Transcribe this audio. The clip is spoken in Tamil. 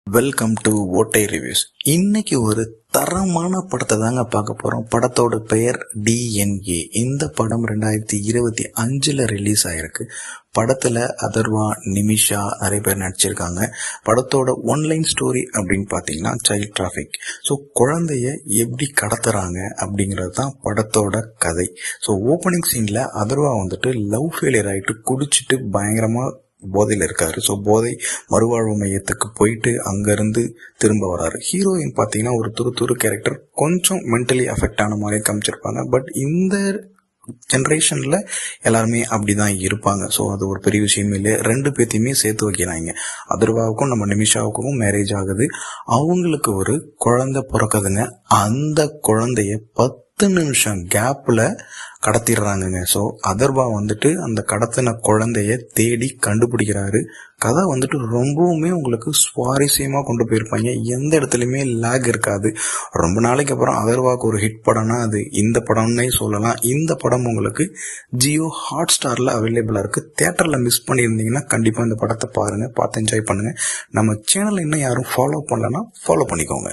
வெல்கம் டு ஓட்டை ரிவ்யூஸ். இன்னைக்கு ஒரு தரமான படத்தை தாங்க பார்க்க போறோம். படத்தோட பெயர் DNA. இந்த படம் 2025 ரிலீஸ் ஆயிருக்கு. படத்துல அதர்வா, நிமிஷா நிறைய பேர் நடிச்சிருக்காங்க. படத்தோட ஒன்லைன் ஸ்டோரி அப்படின்னு பாத்தீங்கன்னா சைல்ட் டிராபிக். ஸோ குழந்தைய எப்படி கடத்துறாங்க அப்படிங்கிறது தான் படத்தோட கதை. ஸோ ஓப்பனிங் சீன்ல அதர்வா லவ் ஃபெயிலியர் ஆயிட்டு குடிச்சிட்டு பயங்கரமா போதையில் இருக்காரு. ஸோ போதை மறுவாழ்வு மையத்துக்கு போயிட்டு அங்கிருந்து திரும்ப வராரு. ஹீரோயின் பார்த்தீங்கன்னா ஒரு துரு கேரக்டர், கொஞ்சம் மென்டலி அஃபெக்ட் ஆன மாதிரி காமிச்சிருப்பாங்க. பட் இந்த ஜென்ரேஷன்ல எல்லாருமே அப்படிதான் இருப்பாங்க. ஸோ அது ஒரு பெரிய விஷயமே இல்லை. ரெண்டு பேத்தையுமே சேர்த்து வைக்கிறாங்க. அதர்வாவுக்கும் நம்ம நிமிஷாவுக்கும் மேரேஜ் ஆகுது. அவங்களுக்கு ஒரு குழந்தை பிறக்குதுங்க. அந்த குழந்தைய 10 நிமிஷம் கேப்ல கடத்திடுறாங்க. ஸோ அதர்வா அந்த கடத்தின குழந்தைய தேடி கண்டுபிடிக்கிறாரு. கதை ரொம்பவுமே உங்களுக்கு சுவாரஸ்யமா கொண்டு போயிருப்பாங்க. எந்த இடத்துலயுமே லேக் இருக்காது. ரொம்ப நாளைக்கு அப்புறம் அதர்வாக்கு ஒரு ஹிட் படம்னா அது இந்த படம்னே சொல்லலாம். இந்த படம் உங்களுக்கு ஜியோ ஹாட் ஸ்டார்ல அவைலபிளா இருக்கு. தியேட்டர்ல மிஸ் பண்ணியிருந்தீங்கன்னா கண்டிப்பா இந்த படத்தை பாருங்க, பார்த்து என்ஜாய் பண்ணுங்க. நம்ம சேனல் இன்னும் யாரும் ஃபாலோ பண்ணலன்னா ஃபாலோ பண்ணிக்கோங்க.